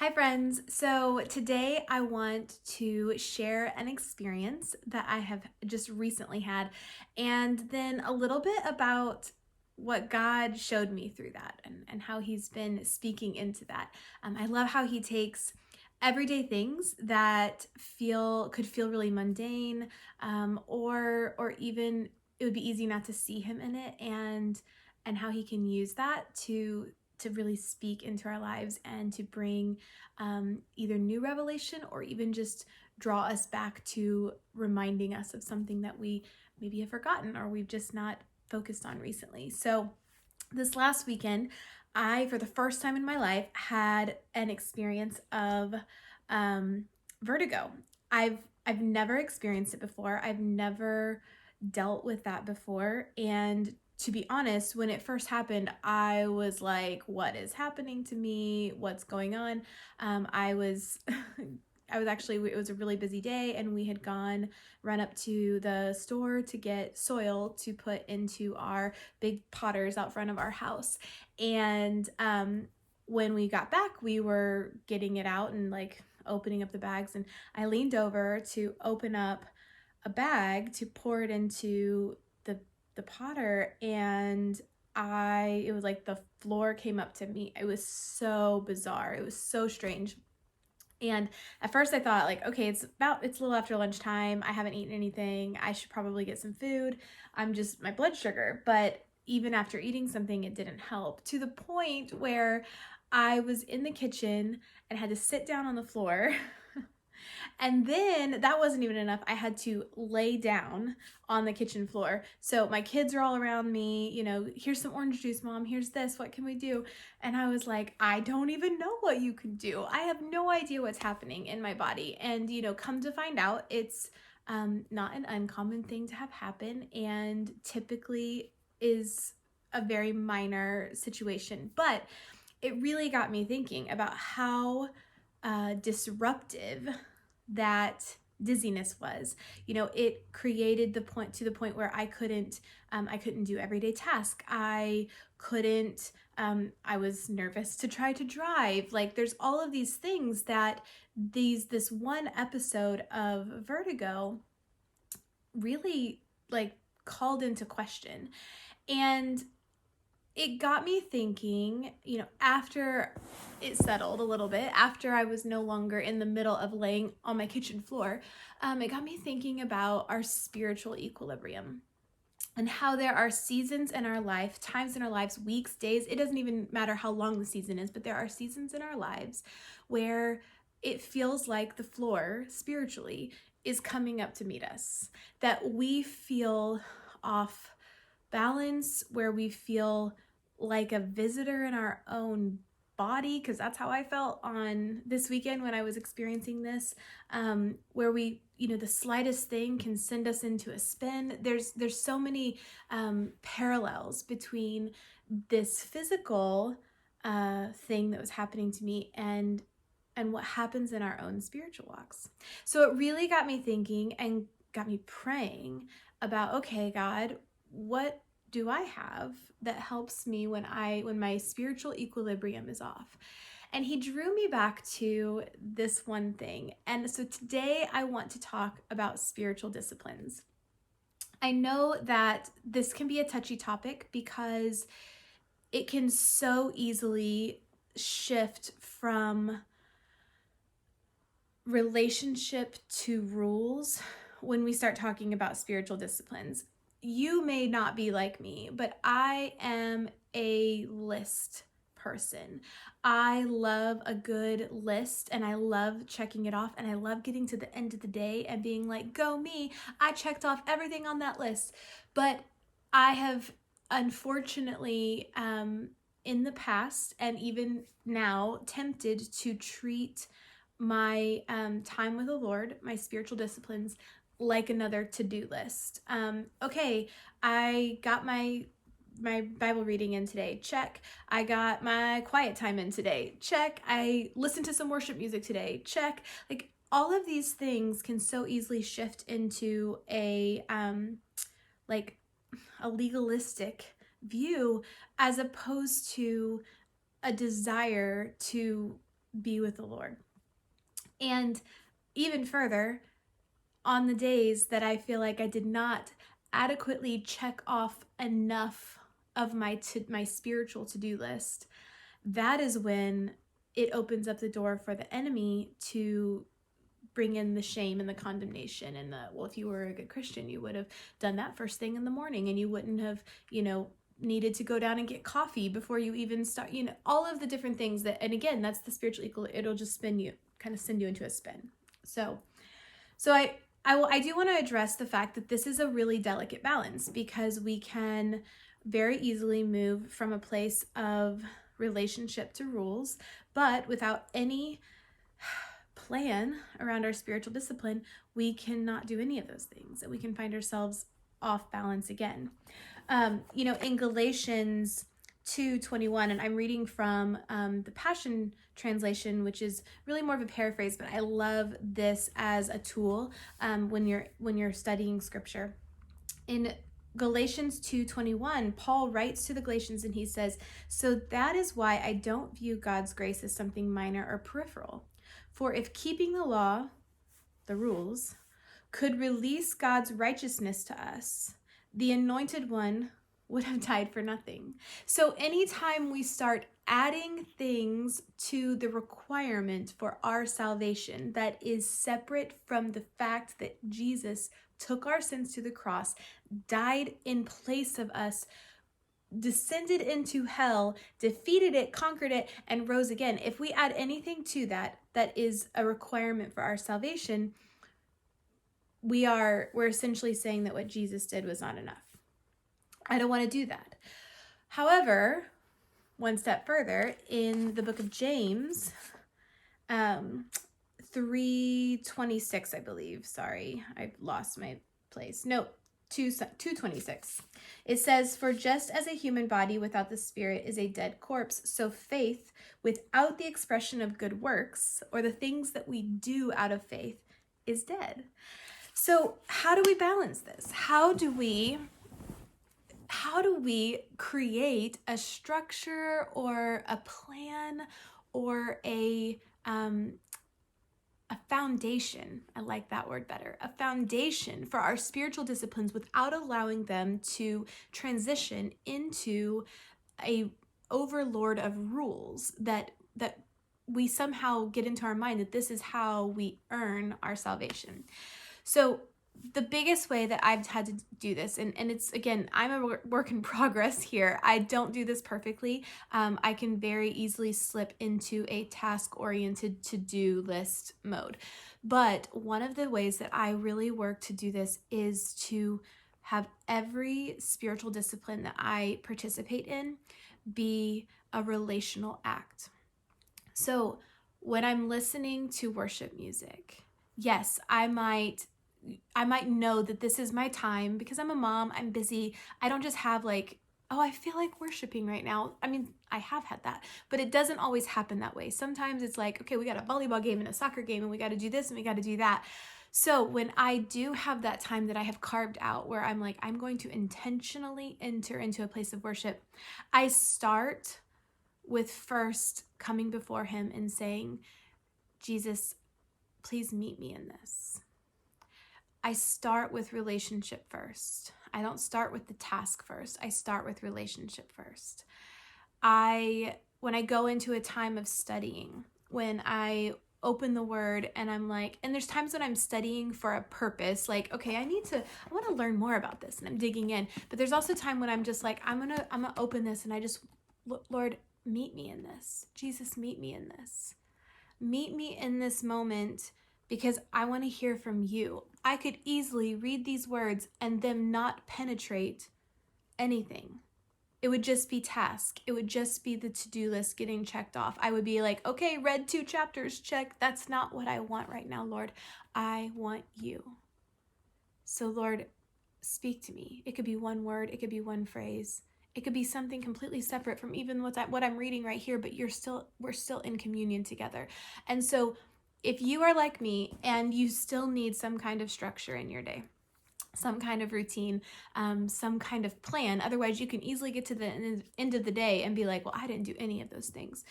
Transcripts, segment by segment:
Hi friends. So today I want to share an experience that I have just recently had and then a little bit about what God showed me through that and how he's been speaking into that. I love how he takes everyday things that could feel really mundane, or even it would be easy not to see him in it, and how he can use that to really speak into our lives and to bring either new revelation or even just draw us back to reminding us of something that we maybe have forgotten or we've just not focused on recently. So this last weekend, I, for the first time in my life, had an experience of vertigo. I've never experienced it before. I've never dealt with that before, and to be honest, when it first happened, I was like, what is happening to me? What's going on? I was I was actually, it was a really busy day, and we had run up to the store to get soil to put into our big potters out front of our house. And when we got back, we were getting it out and like opening up the bags, and I leaned over to open up a bag to pour it into the potter, and it was like the floor came up to me. It was so bizarre. It was so strange. And at first I thought like, okay, it's a little after lunchtime. I haven't eaten anything. I should probably get some food. I'm just my blood sugar. But even after eating something, it didn't help, to the point where I was in the kitchen and had to sit down on the floor. And then that wasn't even enough. I had to lay down on the kitchen floor. So my kids are all around me, here's some orange juice, Mom, here's this, what can we do? And I was like, I don't even know what you can do. I have no idea what's happening in my body. And, come to find out, it's not an uncommon thing to have happen, and typically is a very minor situation. But it really got me thinking about how disruptive that dizziness was. It created the point where I couldn't do everyday tasks. I was nervous to try to drive. Like, there's all of these things that this one episode of vertigo really like called into question. And it got me thinking, after it settled a little bit, after I was no longer in the middle of laying on my kitchen floor, it got me thinking about our spiritual equilibrium and how there are seasons in our life, times in our lives, weeks, days. It doesn't even matter how long the season is, but there are seasons in our lives where it feels like the floor spiritually is coming up to meet us, that we feel off balance, where we feel like a visitor in our own body, because that's how I felt on this weekend when I was experiencing this, where the slightest thing can send us into a spin. There's so many parallels between this physical thing that was happening to me and what happens in our own spiritual walks. So it really got me thinking and got me praying about, okay, God, what do I have that helps me when my spiritual equilibrium is off? And he drew me back to this one thing. And so today I want to talk about spiritual disciplines. I know that this can be a touchy topic because it can so easily shift from relationship to rules when we start talking about spiritual disciplines. You may not be like me, but I am a list person. I love a good list, and I love checking it off, and I love getting to the end of the day and being like, go me, I checked off everything on that list. But I have unfortunately in the past and even now tempted to treat my time with the Lord, my spiritual disciplines, like another to-do list. Okay, I got my Bible reading in today. Check. I got my quiet time in today. Check. I listened to some worship music today. Check. Like, all of these things can so easily shift into a legalistic view, as opposed to a desire to be with the Lord. And even further, on the days that I feel like I did not adequately check off enough of my spiritual to-do list, that is when it opens up the door for the enemy to bring in the shame and the condemnation and well, if you were a good Christian, you would have done that first thing in the morning, and you wouldn't have, needed to go down and get coffee before you even start, all of the different things that, and again, that's the spiritual equal, it'll just send you into a spin. So I do want to address the fact that this is a really delicate balance, because we can very easily move from a place of relationship to rules, but without any plan around our spiritual discipline, we cannot do any of those things, and we can find ourselves off balance again. In Galatians 2:21, and I'm reading from the Passion Translation, which is really more of a paraphrase, but I love this as a tool when you're studying scripture. In Galatians 2:21, Paul writes to the Galatians and he says, "So that is why I don't view God's grace as something minor or peripheral. For if keeping the law, the rules, could release God's righteousness to us, the anointed one would have died for nothing." So anytime we start adding things to the requirement for our salvation that is separate from the fact that Jesus took our sins to the cross, died in place of us, descended into hell, defeated it, conquered it, and rose again. If we add anything to that is a requirement for our salvation, we're essentially saying that what Jesus did was not enough. I don't want to do that. However, one step further, in the book of James, 3:26, I believe. Sorry, I lost my place. No, 2:26. It says, "For just as a human body without the spirit is a dead corpse, so faith without the expression of good works, or the things that we do out of faith, is dead." So how do we balance this? How do we create a structure or a plan or a foundation? I like that word better. A foundation for our spiritual disciplines without allowing them to transition into a overlord of rules that we somehow get into our mind that this is how we earn our salvation. So the biggest way that I've had to do this, and it's, again, I'm a work in progress here. I don't do this perfectly. I can very easily slip into a task-oriented to-do list mode. But one of the ways that I really work to do this is to have every spiritual discipline that I participate in be a relational act. So when I'm listening to worship music, yes, I might know that this is my time because I'm a mom, I'm busy. I don't just have like, oh, I feel like worshiping right now. I mean, I have had that, but it doesn't always happen that way. Sometimes it's like, okay, we got a volleyball game and a soccer game and we got to do this and we got to do that. So when I do have that time that I have carved out where I'm like, I'm going to intentionally enter into a place of worship, I start with first coming before him and saying, "Jesus, please meet me in this." I start with relationship first. I don't start with the task first. I start with relationship first. When I go into a time of studying, when I open the word and I'm like, and there's times when I'm studying for a purpose, like, okay, I want to learn more about this, and I'm digging in. But there's also time when I'm just like, I'm gonna open this and I just, Lord, meet me in this. Jesus, meet me in this. Meet me in this moment, because I want to hear from you. I could easily read these words and them not penetrate anything. It would just be task. It would just be the to-do list getting checked off. I would be like, okay, read 2 chapters, check. That's not what I want right now, Lord. I want you. So Lord, speak to me. It could be one word. It could be one phrase. It could be something completely separate from even what I'm reading right here, but we're still in communion together. And so if you are like me and you still need some kind of structure in your day, some kind of routine, some kind of plan, otherwise you can easily get to the end of the day and be like, well, I didn't do any of those things.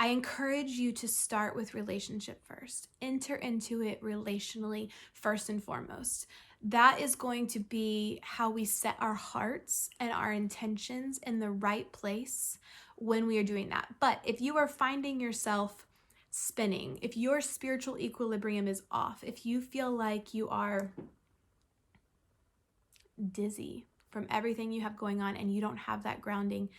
I encourage you to start with relationship first. Enter into it relationally first and foremost. That is going to be how we set our hearts and our intentions in the right place when we are doing that. But if you are finding yourself spinning, if your spiritual equilibrium is off, if you feel like you are dizzy from everything you have going on and you don't have that grounding,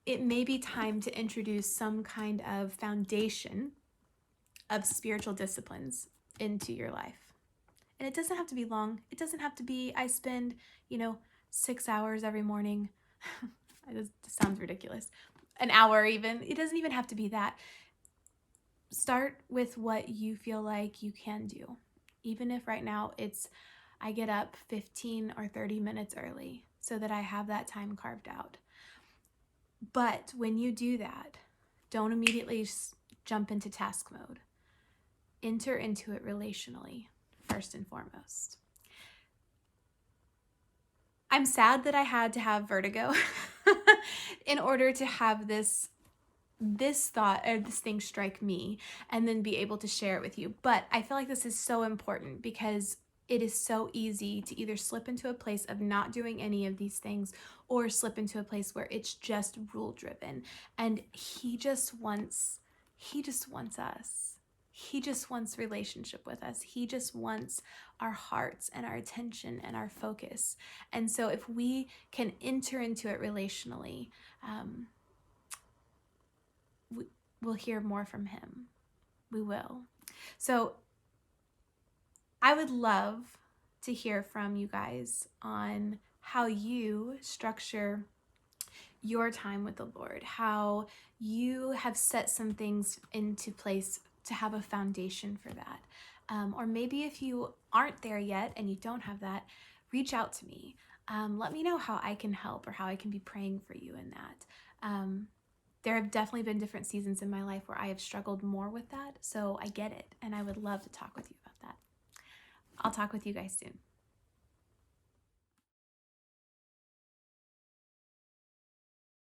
it may be time to introduce some kind of foundation of spiritual disciplines into your life. And it doesn't have to be long. It doesn't have to be, I spend, 6 hours every morning. It sounds ridiculous. An hour even. It doesn't even have to be that. Start with what you feel like you can do. Even if right now I get up 15 or 30 minutes early so that I have that time carved out. But when you do that, don't immediately jump into task mode. Enter into it relationally, first and foremost. I'm sad that I had to have vertigo in order to have this thought or this thing strike me and then be able to share it with you. But I feel like this is so important because it is so easy to either slip into a place of not doing any of these things or slip into a place where it's just rule driven. And he just wants us. He just wants relationship with us. He just wants our hearts and our attention and our focus. And so if we can enter into it relationally, we'll hear more from him. We will. So I would love to hear from you guys on how you structure your time with the Lord, how you have set some things into place to have a foundation for that. Or maybe if you aren't there yet and you don't have that, reach out to me. Let me know how I can help or how I can be praying for you in that. There have definitely been different seasons in my life where I have struggled more with that. So I get it. And I would love to talk with you about that. I'll talk with you guys soon.